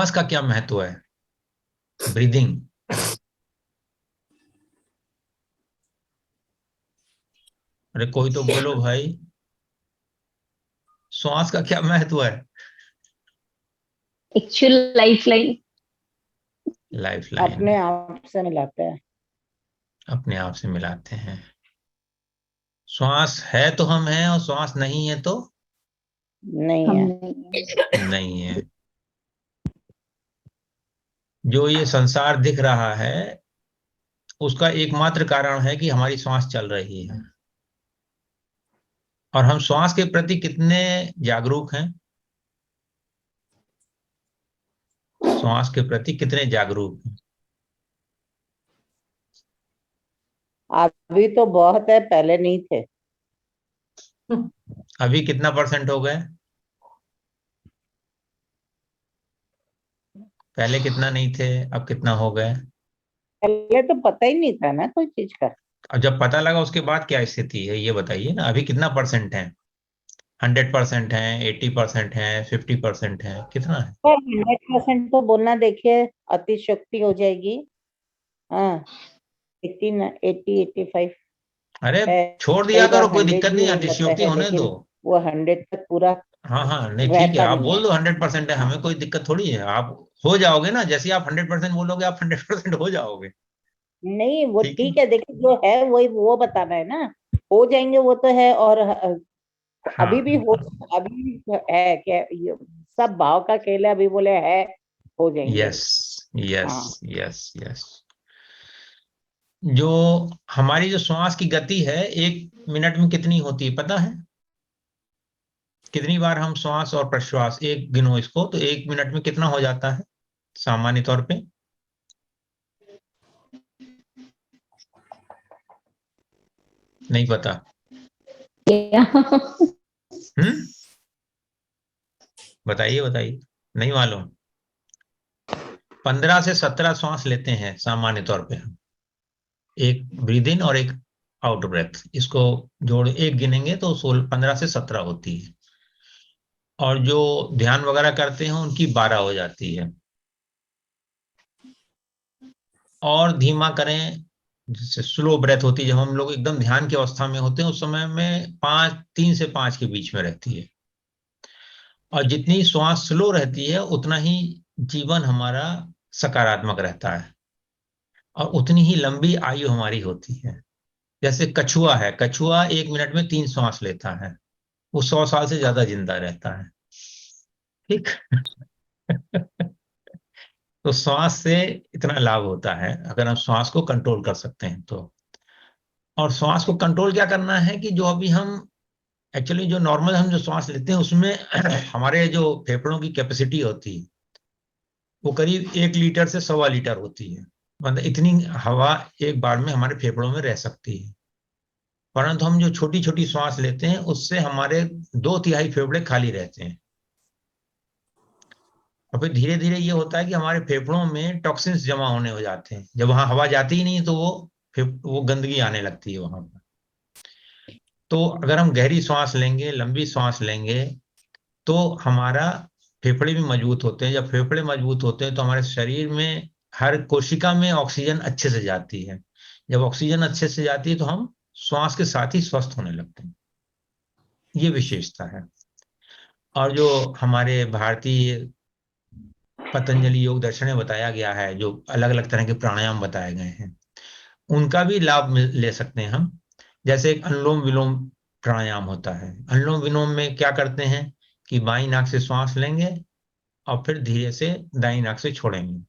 श्वास का क्या महत्व है? ब्रीदिंग। अरे कोई तो बोलो भाई, श्वास का क्या महत्व है? Actual life line. Life line. अपने आप से मिलाते हैं। अपने आप से मिलाते हैं। श्वास है तो हम हैं, और श्वास नहीं है तो नहीं हम है। नहीं। नहीं है। जो ये संसार दिख रहा है, उसका एकमात्र कारण है कि हमारी श्वास चल रही है। और हम श्वास के प्रति कितने जागरूक हैं? श्वास के प्रति कितने जागरूक हैं? अभी तो बहुत है, पहले नहीं थे। अभी कितना परसेंट हो गए? पहले कितना नहीं थे, अब कितना हो गए? पहले तो पता ही नहीं था ना कोई चीज का। अब जब पता लगा उसके बाद क्या स्थिति है, ये बताइए ना। अभी कितना परसेंट है? 100% है, 80% है, 50% है, कितना है? पर 100% तो बोलना, देखिए अतिशयोक्ति हो जाएगी। हाँ, 80 85 अरे है। छोड़ दिया कई बार करो, कोई 100 दिक्कत भी नहीं, हो जाता अतिशयोक्ति है, होने दो। लेकिन वो 100 तक पूरा हाँ हाँ, नहीं ठीक है, रहता आप नहीं बोल है। दो 100% है, हाँ, हमें कोई दिक्कत थोड़ी है। आप हो जाओगे ना, जैसे ही आप 100% बोलोगे, आप 100% हो जाओगे। नहीं वो ठीक है। ठीक है, देखिए जो है वही वो बताना है ना। हो जाएंगे वो तो है, और हाँ अभी भी हो। अभी भी है क्या ये? सब भाव का खेल है, अभी बोले है, हो जाएंगे। यस यस हाँ। Yes yes. जो हमारी जो श्वास की गति है, 1 मिनट में कितनी होती है पता है? कितनी बार हम श्वास और प्रश्वास, एक गिनो इसको, तो 1 मिनट में कितना हो जाता है सामान्य तौर पे? नहीं पता? हम्म, बताइए बताइए। नहीं मालूम? 15 से 17 श्वास लेते हैं सामान्य तौर पे हम। एक ब्रीद इन और एक आउट ब्रेथ, इसको जोड़ एक गिनेंगे तो 15 से 17 होती है। और जो ध्यान वगैरह करते हैं उनकी 12 हो जाती है। और धीमा करें, जैसे स्लो ब्रेथ होती है, जब हम लोग एकदम ध्यान की अवस्था में होते हैं, उस समय में 3 से 5 के बीच में रहती है। और जितनी श्वास स्लो रहती है, उतना ही जीवन हमारा सकारात्मक रहता है, और उतनी ही लंबी आयु हमारी होती है। जैसे कछुआ है, कछुआ 1 मिनट में 3 श्वास लेता है, वो 100 साल से ज्यादा जिंदा रहता है। ठीक। तो श्वास से इतना लाभ होता है, अगर हम श्वास को कंट्रोल कर सकते हैं तो। और श्वास को कंट्रोल क्या करना है कि जो अभी हम एक्चुअली जो नॉर्मल हम जो श्वास लेते हैं उसमें हमारे जो फेफड़ों की कैपेसिटी होती है, वो करीब 1 लीटर से 1.25 लीटर होती है। मतलब इतनी हवा एक बार में हमारे फेफड़ों में रह सकती है। परंतु हम जो छोटी छोटी श्वास लेते हैं, उससे हमारे 2/3 फेफड़े खाली रहते हैं। और फिर धीरे धीरे ये होता है कि हमारे फेफड़ों में टॉक्सिन्स जमा होने हो जाते हैं। जब वहां हवा जाती ही नहीं, तो वो गंदगी आने लगती है वहां पर। तो अगर हम गहरी सांस लेंगे, लंबी सांस लेंगे, तो हमारा फेफड़े भी मजबूत होते हैं। जब फेफड़े मजबूत होते हैं तो हमारे शरीर में हर कोशिका में ऑक्सीजन अच्छे से जाती है। जब ऑक्सीजन अच्छे से जाती है तो हम श्वास के साथ ही स्वस्थ होने लगते हैं। ये विशेषता है। और जो हमारे भारतीय पतंजलि योग दर्शन में बताया गया है, जो अलग अलग तरह के प्राणायाम बताए गए हैं, उनका भी लाभ ले सकते हैं हम। जैसे एक अनुलोम विलोम प्राणायाम होता है। अनुलोम विलोम में क्या करते हैं कि बाई नाक से श्वास लेंगे, और फिर धीरे से दाई नाक से छोड़ेंगे,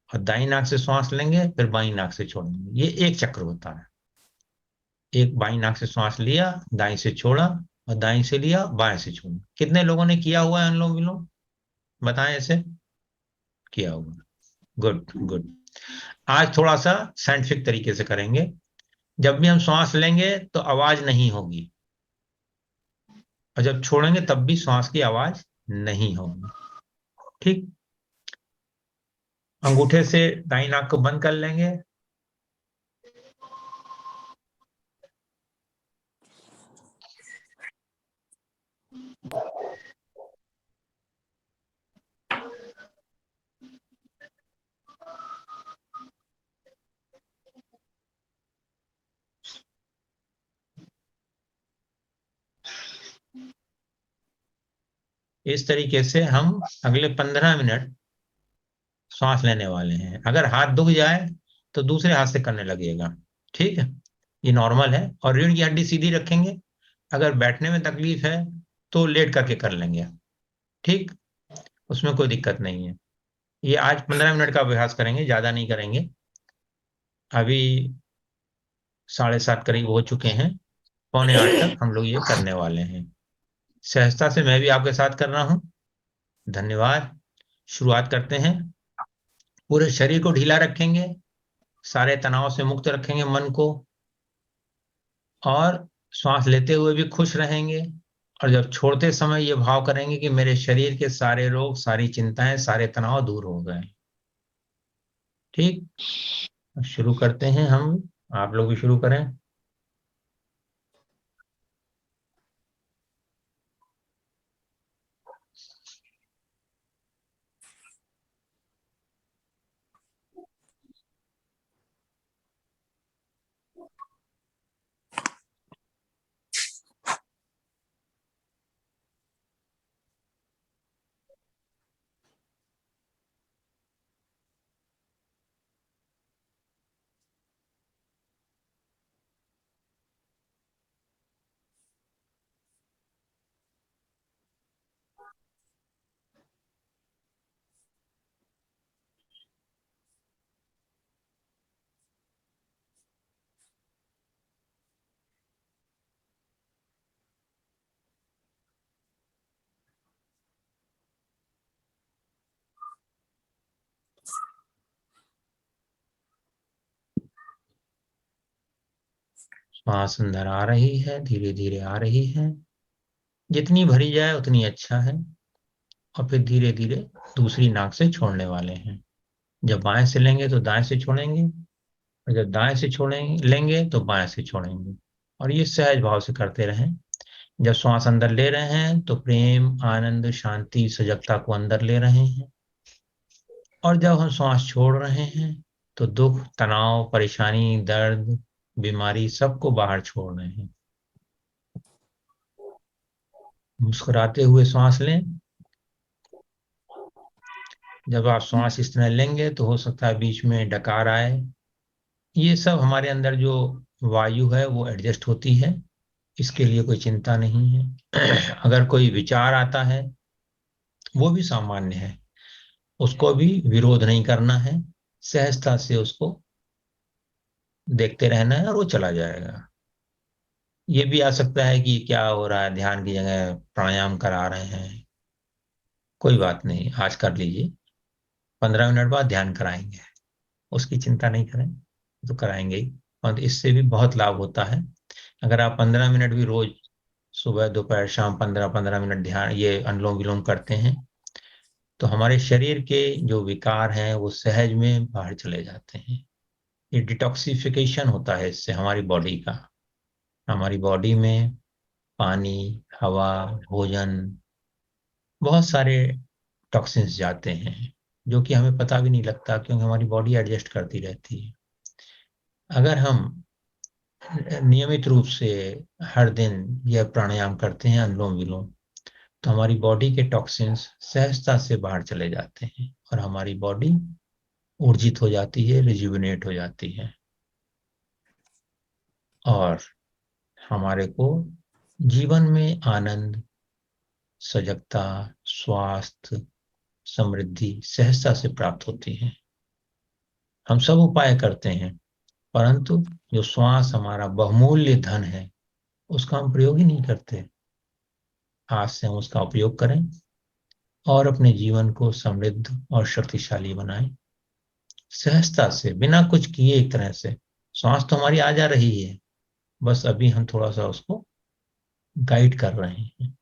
और दाई नाक से श्वास लेंगे, फिर बाई नाक से छोड़ेंगे। ये एक चक्र होता है। एक बाई नाक से श्वास लिया, दाई से छोड़ा, और दाई से लिया, बाएं से छोड़ा। कितने लोगों ने किया हुआ है अनुलोम विलोम? बताएं ऐसे। किया हुआ? Good good. आज थोड़ा सा साइंटिफिक तरीके से करेंगे। जब भी हम श्वास लेंगे तो आवाज नहीं होगी, और जब छोड़ेंगे तब भी श्वास की आवाज नहीं होगी। ठीक। अंगूठे से दाई नाक को बंद कर लेंगे, इस तरीके से हम अगले 15 मिनट श्वास लेने वाले हैं। अगर हाथ दुख जाए तो दूसरे हाथ से करने लगेगा, ठीक है। ये नॉर्मल है। और रीढ़ की हड्डी सीधी रखेंगे। अगर बैठने में तकलीफ है तो लेट करके कर लेंगे, ठीक। उसमें कोई दिक्कत नहीं है। ये आज 15 मिनट का अभ्यास करेंगे, ज्यादा नहीं करेंगे। अभी 7:30 करीब हो चुके हैं। 7:45 तक हम लोग ये करने वाले हैं। सहजता से मैं भी आपके साथ कर रहा हूं। धन्यवाद। शुरुआत करते हैं। पूरे शरीर को ढीला रखेंगे, सारे तनाव से मुक्त रखेंगे मन को, और श्वास लेते हुए भी खुश रहेंगे। और जब छोड़ते समय ये भाव करेंगे कि मेरे शरीर के सारे रोग, सारी चिंताएं, सारे तनाव दूर हो गए, ठीक। शुरू करते हैं हम। आप लोग भी शुरू करें। श्वास अंदर आ रही है, धीरे धीरे आ रही है। जितनी भरी जाए उतनी अच्छा है। और फिर धीरे धीरे दूसरी नाक से छोड़ने वाले हैं। जब बाएं से लेंगे तो दाएं से छोड़ेंगे, और जब दाएं से छोड़ेंगे लेंगे तो बाएं से छोड़ेंगे। और ये सहज भाव से करते रहें। जब श्वास अंदर ले रहे हैं तो प्रेम, आनंद, शांति, सजगता को अंदर ले रहे हैं। और जब हम श्वास छोड़ रहे हैं तो दुख, तनाव, परेशानी, दर्द, बीमारी सबको बाहर छोड़ रहे हैं। मुस्कुराते हुए श्वास लें। जब आप श्वास इस तरह लेंगे तो हो सकता है बीच में डकार आए। ये सब हमारे अंदर जो वायु है वो एडजस्ट होती है, इसके लिए कोई चिंता नहीं है। अगर कोई विचार आता है वो भी सामान्य है, उसको भी विरोध नहीं करना है। सहजता से उसको देखते रहना है और वो चला जाएगा। ये भी आ सकता है कि क्या हो रहा है, ध्यान की जगह प्राणायाम करा रहे हैं। कोई बात नहीं, आज कर लीजिए। 15 मिनट बाद ध्यान कराएंगे, उसकी चिंता नहीं करें, तो कराएंगे ही। और इससे भी बहुत लाभ होता है। अगर आप 15 मिनट भी रोज सुबह दोपहर शाम 15-15 मिनट ध्यान, ये अनुलोम विलोम करते हैं, तो हमारे शरीर के जो विकार हैं वो सहज में बाहर चले जाते हैं। ये डिटॉक्सिफिकेशन होता है इससे हमारी बॉडी का। हमारी बॉडी में पानी, हवा, भोजन, बहुत सारे टॉक्सिन्स जाते हैं, जो कि हमें पता भी नहीं लगता, क्योंकि हमारी बॉडी एडजस्ट करती रहती है। अगर हम नियमित रूप से हर दिन यह प्राणायाम करते हैं, अनुलोम विलोम, तो हमारी बॉडी के टॉक्सिन्स सहजता से बाहर चले जाते हैं और हमारी बॉडी ऊर्जित हो जाती है, रिजुविनेट हो जाती है। और हमारे को जीवन में आनंद, सजगता, स्वास्थ्य, समृद्धि सहजता से प्राप्त होती है। हम सब उपाय करते हैं, परंतु जो श्वास हमारा बहुमूल्य धन है उसका हम प्रयोग ही नहीं करते। आज से हम उसका उपयोग करें और अपने जीवन को समृद्ध और शक्तिशाली बनाएं। सहजता से, बिना कुछ किए, एक तरह से श्वास तो हमारी आ जा रही है, बस अभी हम थोड़ा सा उसको गाइड कर रहे हैं।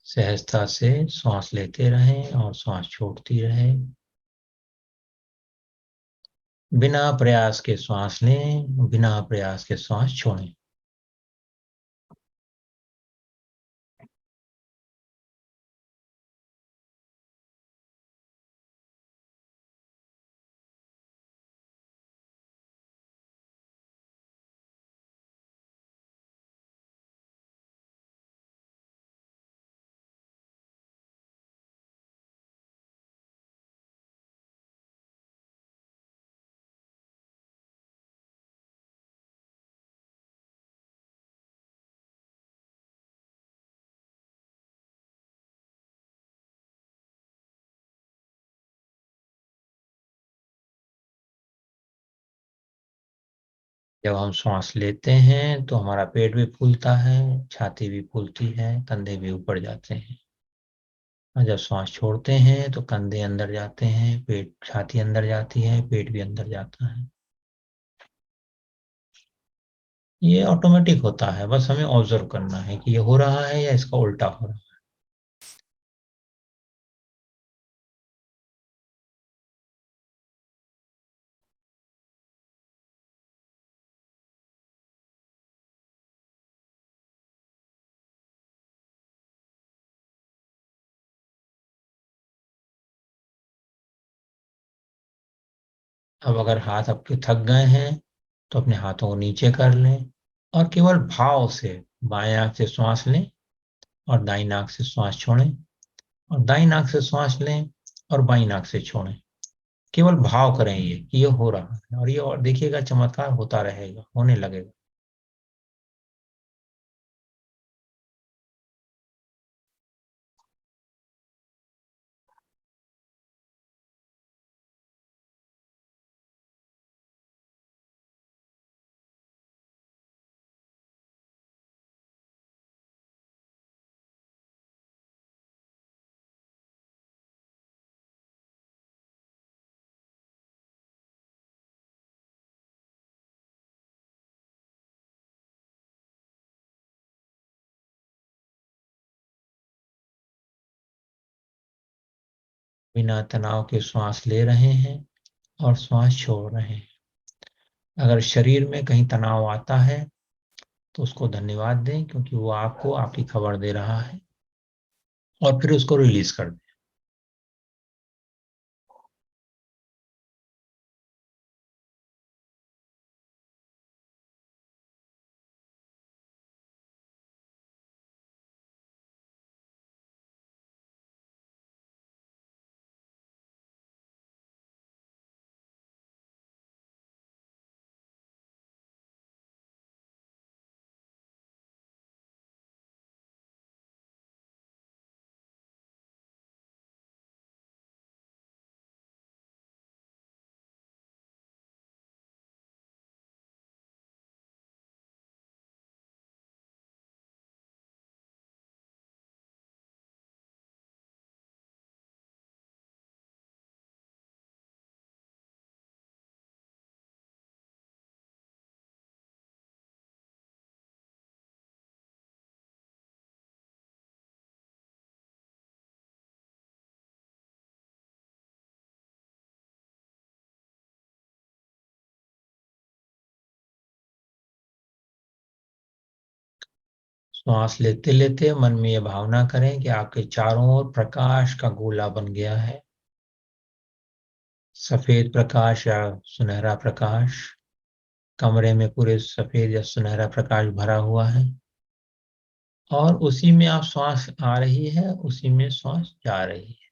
सहजता से श्वास लेते रहें और श्वास छोड़ती रहें। बिना प्रयास के श्वास लें, बिना प्रयास के श्वास छोड़ें। जब हम श्वास लेते हैं तो हमारा पेट भी फूलता है, छाती भी फूलती है, कंधे भी ऊपर जाते हैं। और जब श्वास छोड़ते हैं तो कंधे अंदर जाते हैं, पेट, छाती अंदर जाती है, पेट भी अंदर जाता है। ये ऑटोमेटिक होता है, बस हमें ऑब्जर्व करना है कि ये हो रहा है या इसका उल्टा हो रहा है। अब अगर हाथ आपके थक गए हैं तो अपने हाथों को नीचे कर लें और केवल भाव से बाएं नाक से श्वास लें और दाईं नाक से श्वास छोड़ें, और दाईं नाक से श्वास लें और बाईं नाक से छोड़ें। केवल भाव करें ये कि ये हो रहा है, और ये और देखिएगा चमत्कार होता रहेगा, होने लगेगा। बिना तनाव के श्वास ले रहे हैं और श्वास छोड़ रहे हैं। अगर शरीर में कहीं तनाव आता है तो उसको धन्यवाद दें, क्योंकि वो आपको आपकी खबर दे रहा है, और फिर उसको रिलीज कर दें। श्वास लेते लेते मन में ये भावना करें कि आपके चारों ओर प्रकाश का गोला बन गया है। सफेद प्रकाश या सुनहरा प्रकाश, कमरे में पूरे सफेद या सुनहरा प्रकाश भरा हुआ है, और उसी में आप श्वास आ रही है, उसी में श्वास जा रही है।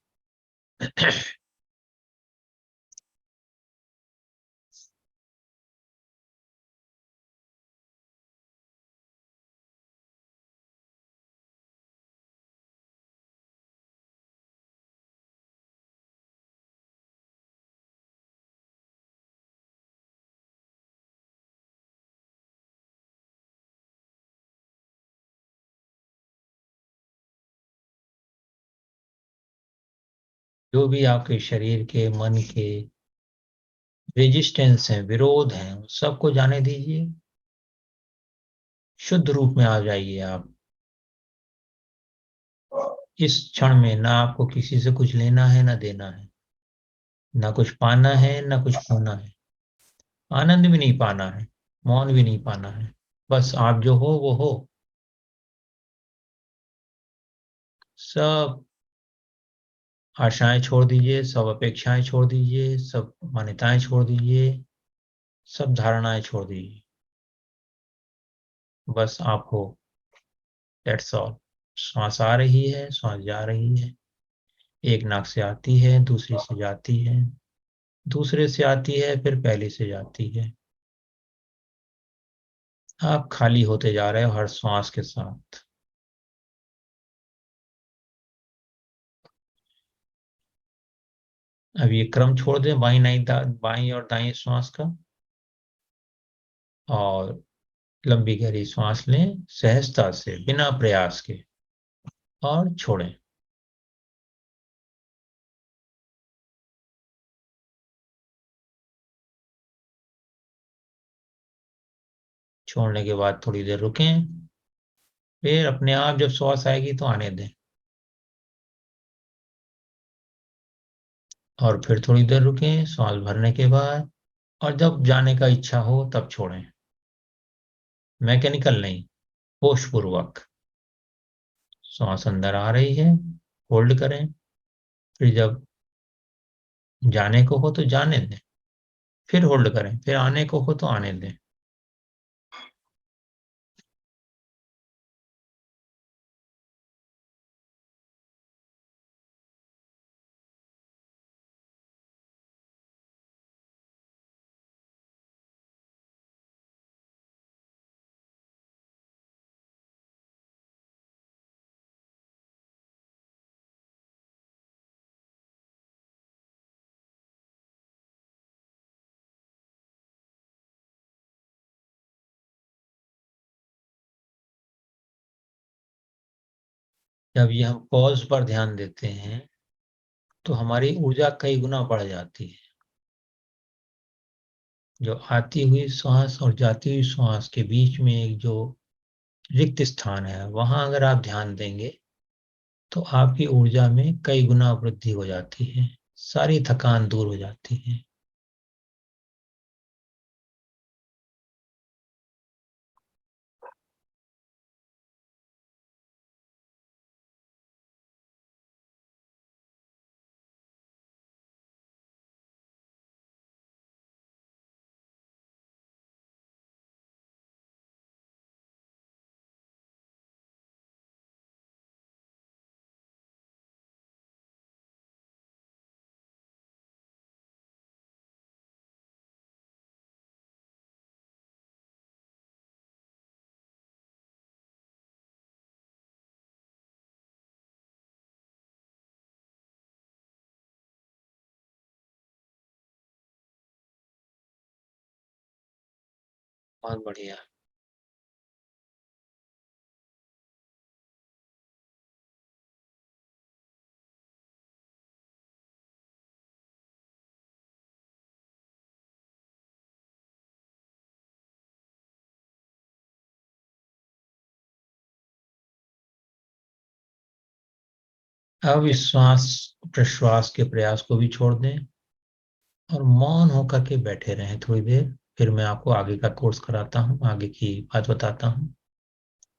जो भी आपके शरीर के, मन के रेजिस्टेंस हैं, विरोध हैं, सबको जाने दीजिए। शुद्ध रूप में आ जाइए आप। इस क्षण में ना आपको किसी से कुछ लेना है ना देना है, ना कुछ पाना है ना कुछ खोना है, आनंद भी नहीं पाना है, मौन भी नहीं पाना है, बस आप जो हो वो हो। सब आशाएं छोड़ दीजिए, सब अपेक्षाएं छोड़ दीजिए, सब मान्यताएं छोड़ दीजिए, सब धारणाएं छोड़ दीजिए, बस आप हो। That's all. श्वास आ रही है, श्वास जा रही है, एक नाक से आती है, दूसरी से जाती है, दूसरे से आती है, फिर पहली से जाती है। आप खाली होते जा रहे हो हर श्वास के साथ। अब ये क्रम छोड़ दें, बाईं और दाईं श्वास का, और लंबी गहरी सांस लें सहजता से, बिना प्रयास के, और छोड़ें। छोड़ने के बाद थोड़ी देर रुकें, फिर अपने आप जब श्वास आएगी तो आने दें, और फिर थोड़ी देर रुकें श्वास भरने के बाद, और जब जाने का इच्छा हो तब छोड़ें। मैकेनिकल नहीं, होश पूर्वक। सांस अंदर आ रही है, होल्ड करें, फिर जब जाने को हो तो जाने दें, फिर होल्ड करें, फिर आने को हो तो आने दें। जब ये हम पॉज पर ध्यान देते हैं तो हमारी ऊर्जा कई गुना बढ़ जाती है। जो आती हुई श्वास और जाती हुई श्वास के बीच में एक जो रिक्त स्थान है, वहां अगर आप ध्यान देंगे तो आपकी ऊर्जा में कई गुना वृद्धि हो जाती है, सारी थकान दूर हो जाती है। बहुत बढ़िया। अब इस श्वास प्रश्वास के प्रयास को भी छोड़ दें और मौन होकर के बैठे रहें थोड़ी देर। फिर मैं आपको आगे का कोर्स कराता हूँ, आगे की बात बताता हूँ।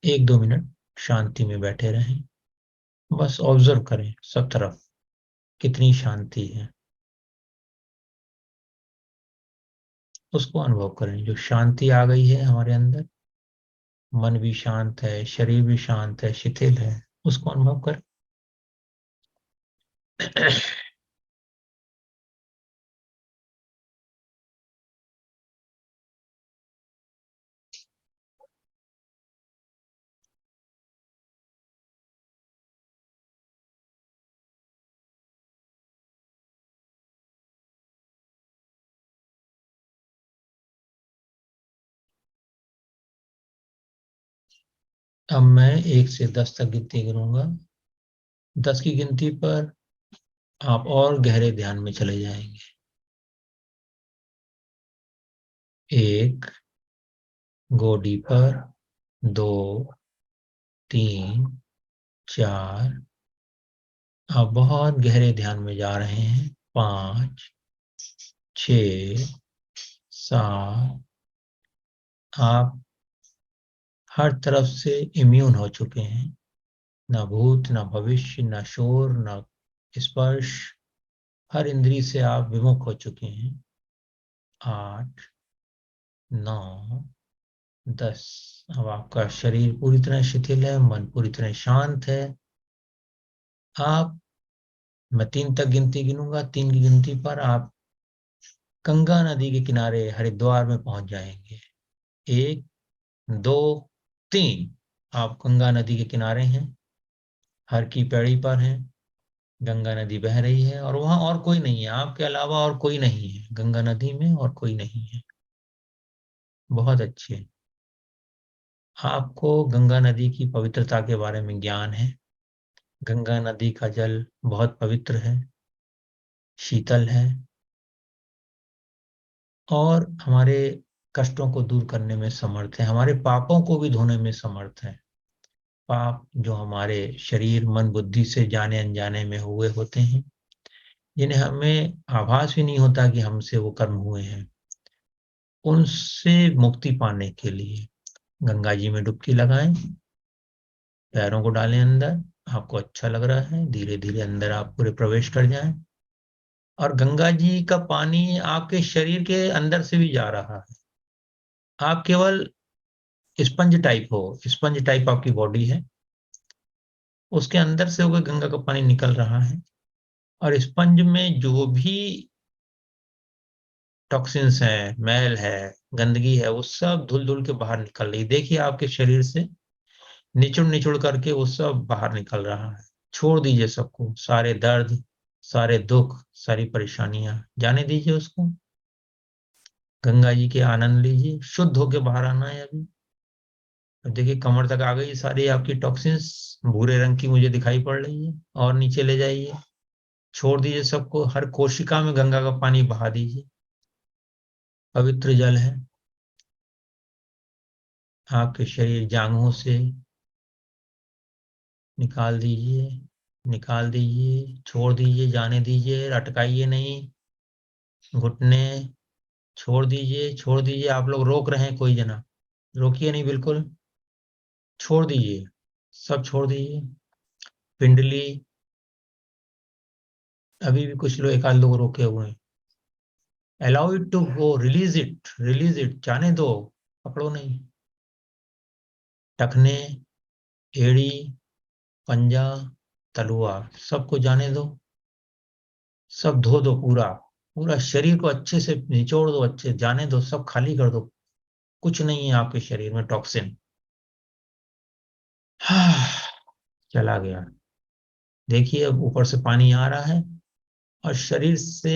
1-2 मिनट शांति में बैठे रहें, बस ऑब्जर्व करें सब तरफ कितनी शांति है, उसको अनुभव करें। जो शांति आ गई है हमारे अंदर, मन भी शांत है, शरीर भी शांत है, शिथिल है, उसको अनुभव करें। अब मैं 1 से 10 तक गिनती गिनूंगा। 10 की गिनती पर आप और गहरे ध्यान में चले जाएंगे। 1, गो डीपर। 2, 3, 4, आप बहुत गहरे ध्यान में जा रहे हैं। 5, 6, 7। आप हर तरफ से इम्यून हो चुके हैं। ना भूत, ना भविष्य, ना शोर, ना स्पर्श। हर इंद्री से आप विमुख हो चुके हैं। 8, 9, 10। अब आपका शरीर पूरी तरह शिथिल है, मन पूरी तरह शांत है। आप मैं 3 तक गिनती गिनूंगा। 3 की गिनती पर आप गंगा नदी के किनारे हरिद्वार में पहुंच जाएंगे। 1, 2, 3। आप गंगा नदी के किनारे हैं, हर की पैड़ी पर हैं। गंगा नदी बह रही है और वहां और कोई नहीं है, आपके अलावा और कोई नहीं है गंगा नदी में, और कोई नहीं है। बहुत अच्छे। आपको गंगा नदी की पवित्रता के बारे में ज्ञान है। गंगा नदी का जल बहुत पवित्र है, शीतल है, और हमारे कष्टों को दूर करने में समर्थ है, हमारे पापों को भी धोने में समर्थ है। पाप जो हमारे शरीर, मन, बुद्धि से जाने अनजाने में हुए होते हैं, जिन्हें हमें आभास भी नहीं होता कि हमसे वो कर्म हुए हैं, उनसे मुक्ति पाने के लिए गंगा जी में डुबकी लगाएं। पैरों को डालें अंदर। आपको अच्छा लग रहा है, धीरे धीरे अंदर आप पूरे प्रवेश कर जाएं। और गंगा जी का पानी आपके शरीर के अंदर से भी जा रहा है। आप केवल स्पंज टाइप हो, स्पंज टाइप आपकी बॉडी है, उसके अंदर से होकर गंगा का पानी निकल रहा है। और स्पंज में जो भी टॉक्सिन्स है, मैल है, गंदगी है, वो सब धुल धुल के बाहर निकल रही। देखिए आपके शरीर से निचुड़ निचुड़ करके वो सब बाहर निकल रहा है। छोड़ दीजिए सबको, सारे दर्द, सारे दुख, सारी परेशानियां जाने दीजिए उसको। गंगा जी के आनंद लीजिए, शुद्ध होके बाहर आना है अभी। अब देखिए कमर तक आ गई सारी आपकी टॉक्सिन्स, भूरे रंग की मुझे दिखाई पड़ रही है। और नीचे ले जाइए, छोड़ दीजिए सबको, हर कोशिका में गंगा का पानी बहा दीजिए। पवित्र जल है। आपके शरीर जांघों से निकाल दीजिए, निकाल दीजिए, छोड़ दीजिए, जाने दीजिए, अटकाइए नहीं। घुटने छोड़ दीजिए, छोड़ दीजिए। आप लोग रोक रहे हैं, कोई जना रोकिए नहीं, बिल्कुल छोड़ दीजिए, सब छोड़ दीजिए। पिंडली, अभी भी कुछ लोग, एक आध लोग रोके हुए हैं। Allow it to go, release it, release it, जाने दो, पकड़ो नहीं। टखने, एड़ी, पंजा, तलवार, सबको जाने दो। सब धो दो, पूरा पूरा शरीर को अच्छे से निचोड़ दो, अच्छे जाने दो, सब खाली कर दो। कुछ नहीं है आपके शरीर में टॉक्सिन। चला गया। देखिए अब ऊपर से पानी आ रहा है, और शरीर से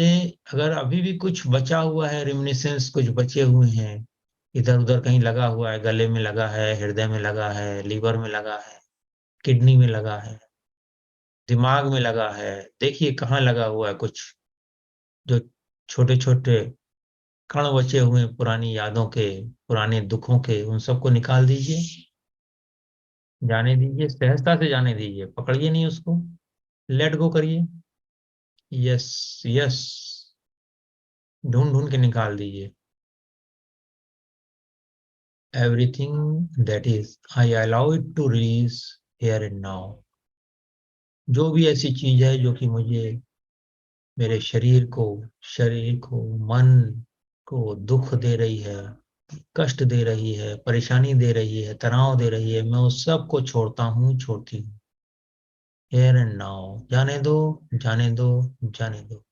अगर अभी भी कुछ बचा हुआ है, रिमिनिसेंस कुछ बचे हुए हैं, इधर उधर कहीं लगा हुआ है, गले में लगा है, हृदय में लगा है, लीवर में लगा है, किडनी में लगा है, दिमाग में लगा है, देखिए कहाँ लगा हुआ है कुछ, जो छोटे छोटे कण बचे हुए हैं पुरानी यादों के, पुराने दुखों के, उन सबको निकाल दीजिए। जाने दीजिए, सहजता से जाने दीजिए, पकड़िए नहीं उसको, लेट गो करिए। यस, यस, ढूंढ ढूंढ के निकाल दीजिए। Everything that is, I allow it to release here and now. जो भी ऐसी चीज है जो कि मुझे, मेरे शरीर को, मन को दुख दे रही है, कष्ट दे रही है, परेशानी दे रही है, तनाव दे रही है, मैं उस सब को छोड़ता हूँ, छोड़ती हूँ। हियर एंड नाउ, जाने दो, जाने दो, जाने दो।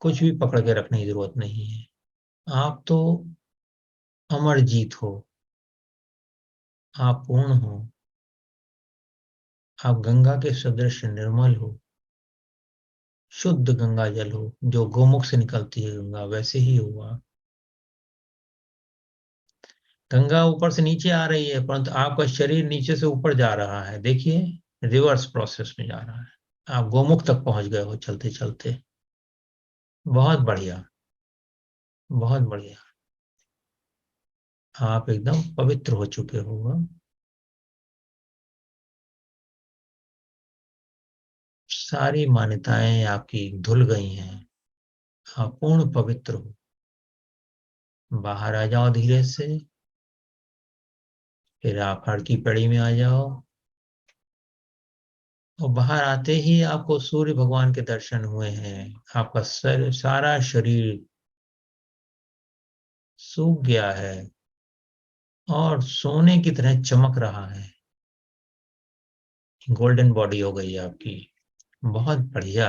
कुछ भी पकड़ के रखने की जरूरत नहीं है। आप तो अमर जीत हो, आप पूर्ण हो, आप गंगा के सदृश निर्मल हो, शुद्ध गंगा जल हो, जो गोमुख से निकलती है गंगा, वैसे ही हुआ। गंगा ऊपर से नीचे आ रही है, परंतु आपका शरीर नीचे से ऊपर जा रहा है। देखिए रिवर्स प्रोसेस में जा रहा है। आप गोमुख तक पहुंच गए हो चलते चलते। बहुत बढ़िया, बहुत बढ़िया। आप एकदम पवित्र हो चुके हो। सारी मान्यताएं आपकी धुल गई हैं, आप पूर्ण पवित्र हो। बाहर आ जाओ धीरे से, फिर आप हर की पड़ी में आ जाओ, और बाहर आते ही आपको सूर्य भगवान के दर्शन हुए हैं। आपका सारा शरीर सूख गया है और सोने की तरह चमक रहा है, गोल्डन बॉडी हो गई आपकी। बहुत बढ़िया।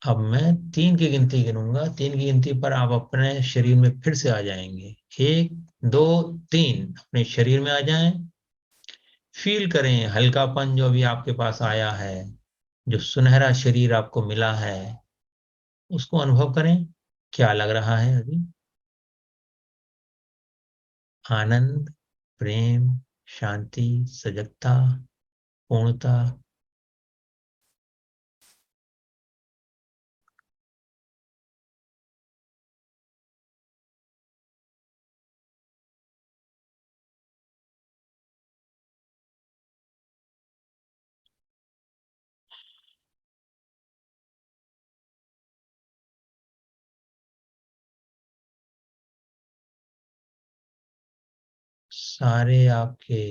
अब मैं 3 की गिनती गिनूंगा, 3 की गिनती पर आप अपने शरीर में फिर से आ जाएंगे। 1 2 3, अपने शरीर में आ जाएं। फील करें हल्कापन जो भी आपके पास आया है, जो सुनहरा शरीर आपको मिला है, उसको अनुभव करें। क्या लग रहा है अभी? आनंद, प्रेम, शांति, सजगता, पूर्णता। सारे आपके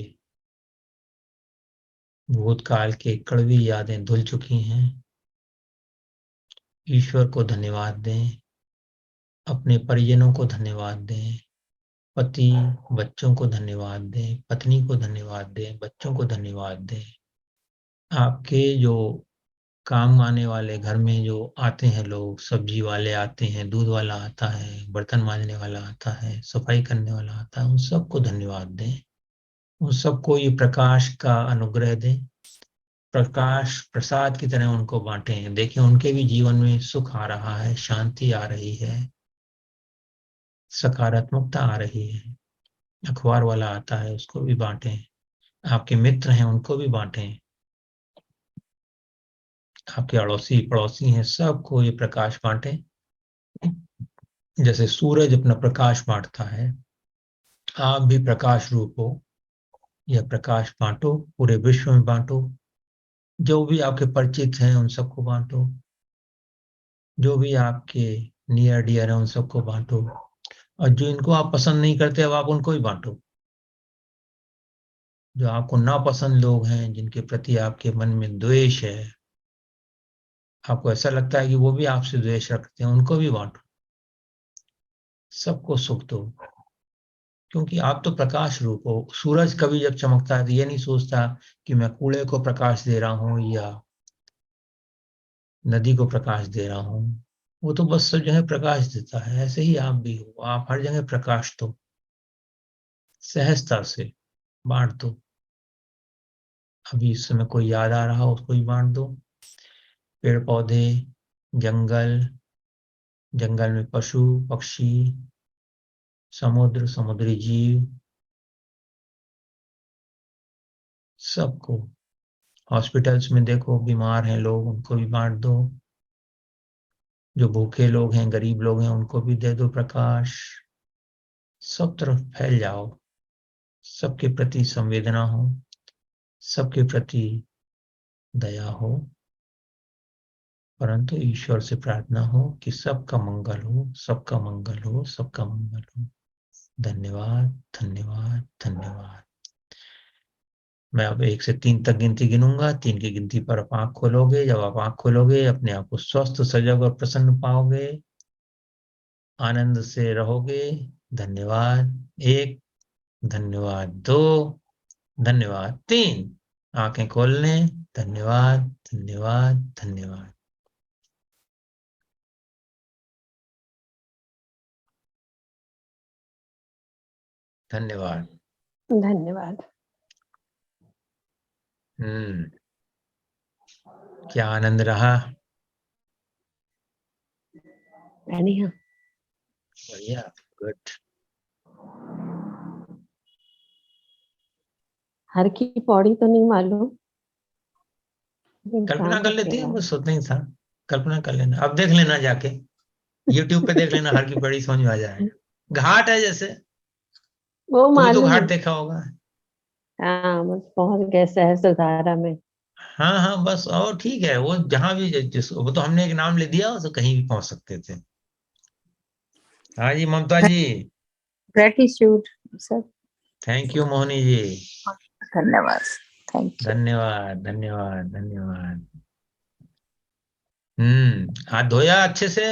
भूतकाल की कड़वी यादें धुल चुकी हैं। ईश्वर को धन्यवाद दें, अपने परिजनों को धन्यवाद दें, पति बच्चों को धन्यवाद दें, पत्नी को धन्यवाद दें, बच्चों को धन्यवाद दें। आपके जो काम आने वाले, घर में जो आते हैं लोग, सब्जी वाले आते हैं, दूध वाला आता है, बर्तन मांजने वाला आता है, सफाई करने वाला आता है, उन सबको धन्यवाद दें। उन सबको ये प्रकाश का अनुग्रह दें, प्रकाश प्रसाद की तरह उनको बांटें। देखिए उनके भी जीवन में सुख आ रहा है, शांति आ रही है, सकारात्मकता आ रही है। अखबार वाला आता है, उसको भी बांटें। आपके मित्र हैं, उनको भी बांटें। आपके अड़ोसी पड़ोसी हैं, सबको ये प्रकाश बांटें। जैसे सूरज अपना प्रकाश बांटता है, आप भी प्रकाश रूप हो। यह प्रकाश बांटो, पूरे विश्व में बांटो। जो भी आपके परिचित हैं उन सबको बांटो, जो भी आपके नियर डियर है उन सबको बांटो, और जो इनको आप पसंद नहीं करते अब आप उनको ही बांटो। जो आपको नापसंद लोग हैं, जिनके प्रति आपके मन में द्वेष है, आपको ऐसा लगता है कि वो भी आपसे द्वेष रखते हैं, उनको भी बांटो। सबको सुख दो, क्योंकि आप तो प्रकाश रूप हो। सूरज कभी जब चमकता है तो ये नहीं सोचता कि मैं कूड़े को प्रकाश दे रहा हूं या नदी को प्रकाश दे रहा हूं। वो तो बस सब जगह प्रकाश देता है। ऐसे ही आप भी हो, आप हर जगह प्रकाश दो, सहजता से बांट दो। अभी इस समय कोई याद आ रहा हो उसको ही बांट दो। पेड़ पौधे, जंगल, जंगल में पशु पक्षी, समुद्र, समुद्री जीव, सबको। हॉस्पिटल्स में देखो बीमार हैं लोग, उनको भी बांट दो। जो भूखे लोग हैं, गरीब लोग हैं, उनको भी दे दो प्रकाश। सब तरफ फैल जाओ। सबके प्रति संवेदना हो, सबके प्रति दया हो, परंतु ईश्वर से प्रार्थना हो कि सबका मंगल हो, सबका मंगल हो, सबका मंगल हो। धन्यवाद, धन्यवाद, धन्यवाद। मैं अब 1 से 3 तक गिनती गिनूंगा। 3 की गिनती पर आप आंख खोलोगे। जब आप आंख खोलोगे अपने आप को स्वस्थ, सजग और प्रसन्न पाओगे, आनंद से रहोगे। धन्यवाद 1, धन्यवाद 2, धन्यवाद 3। आंखें खोल लें। धन्यवाद, धन्यवाद, धन्यवाद। धन्यवाद। धन्यवाद। क्या आनंद रहा। बढ़िया। बढ़िया, गुड। हर की पौड़ी तो नहीं मालूम, लेकिन कल्पना काम कर के लेती है, बाद बस उतना ही था। कल्पना कर लेना, अब देख लेना जाके YouTube पे देख लेना, हर की पौड़ी समझ में आ जाएगा। घाट है जैसे, वो कोई तो मालूम घाट है। देखा होगा। हाँ, बस पहुंच गए सहस्त्रधारा में। हाँ हाँ, बस और ठीक है, वो जहां भी वो तो हमने एक नाम ले दिया, तो कहीं भी पहुंच सकते थे। हाँ जी Mamta ji. Gratitude sir. Thank you Mohini ji. धन्यवाद। Thank you. धन्यवाद धन्यवाद धन्यवाद। हाथ धोया अच्छे से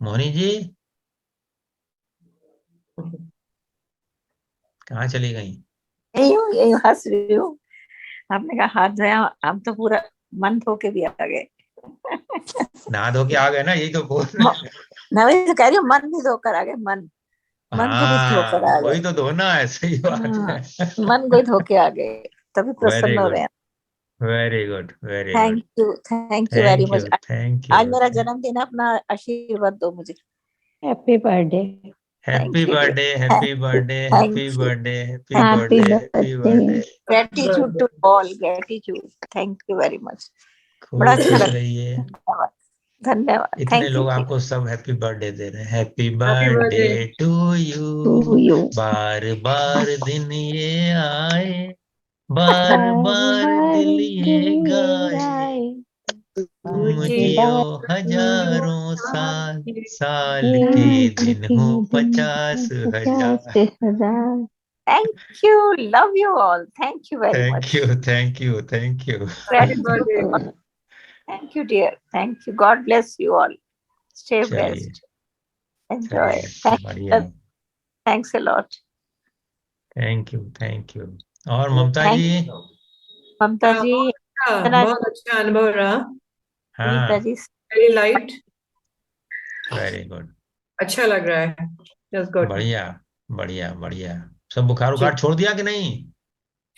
मोहनी जी? कहाँ चली गई? यही हंस रही हूँ। आपने कहा हाथ धोया, हम तो पूरा मन धो के भी आ गए। नहा धो के आ गए ना, यही तो बोल रहे हैं। मैं वही तो कह रही हूँ, मन भी धोकर आ गए। मन को भी धोकर हाँ आ वही गए। तो धोना है, सही बात हाँ, है। मन को ही धो के आ गए, तभी वेरी प्रसन्न हो रहे गुड हैं। Very good very good. Thank you very thank much. You thank आज यू। मेरा जन्मदिन है, अपना आशीर्वाद दो मुझे। Happy birthday. Happy thank you birthday happy birthday happy thank you birthday happy thank happy birthday happy birthday. Birthday. Gratitude to all, gratitude. Thank you very much. बड़ा खूब अच्छा खुश लगा। रहिए। धन्यवाद धन्यवाद। इतने थैंक यू लोग जी। आपको सब हैप्पी बर्थडे दे रहे हैं। Happy happy birthday birthday. To to you. You. बार बार दिन ये आए, बार बार बार बार दिल दिन ये ये गाए, आए, तुम मुझे जियो बार हजारों साल, साल के साल दिन के हो दिन 50 50,000। हजार। Thank you, love you all, thank you very thank much. You thank you thank you. Happy Gratitude birthday. to all. Thank you, dear. Thank you. God bless you all. Stay चलिए blessed. Enjoy. चलिए बढ़िया। Thanks a lot. Thank you. और ममता Thank जी? ममता जी, इतना बहुत अच्छा अनुभव रहा। नीता हाँ जी। Very light. Very good. अच्छा लग रहा है। Just good. बढ़िया बढ़िया बढ़िया। सब बुखार जी, उखार छोड़ दिया कि नहीं?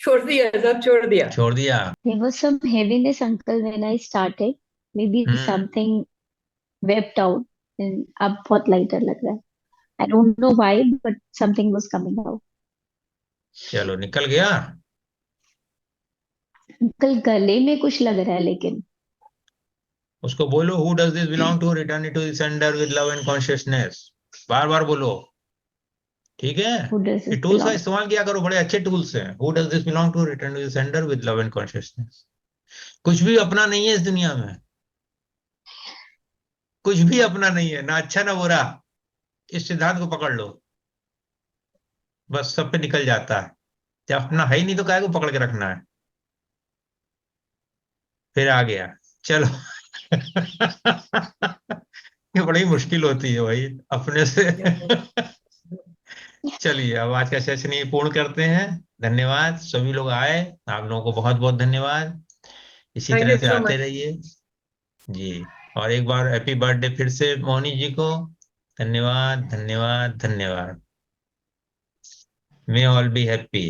छोड़ दिया, सब छोड़ दिया। छोड़ दिया। There was some heaviness, uncle, when I started. Maybe hmm something wept out, and अब बहुत lighter लग रहा है. I don't know why, but something was coming out. चलो निकल गया। अंकल गले में कुछ लग रहा है लेकिन. उसको बोलो who does this belong to, return it to the sender with love and consciousness. बार बार बोलो, ठीक है? Who does ये this टूल्स का belong? इस्तेमाल किया करो, बड़े अच्छे टूल्स हैं। Who does this belong to, return to the sender with love and consciousness. कुछ भी अपना नहीं है इस दुनिया में, कुछ भी अपना नहीं है, ना अच्छा ना बुरा। इस सिद्धांत को पकड़ लो, बस सब पे निकल जाता है। जब अपना है ही नहीं तो काहे को पकड़ के रखना है? फिर आ गया। चलो। ये बड़ी मुश्किल होती है भाई अपने से। चलिए अब आज का सेशन ये पूर्ण करते हैं। धन्यवाद, सभी लोग आए, आप लोगों को बहुत बहुत धन्यवाद। इसी थैंक तरह यू से सो आते मच। रहिए जी। और एक बार हैप्पी बर्थडे फिर से मोहनी जी को। धन्यवाद धन्यवाद धन्यवाद। मे ऑल बी हैप्पी।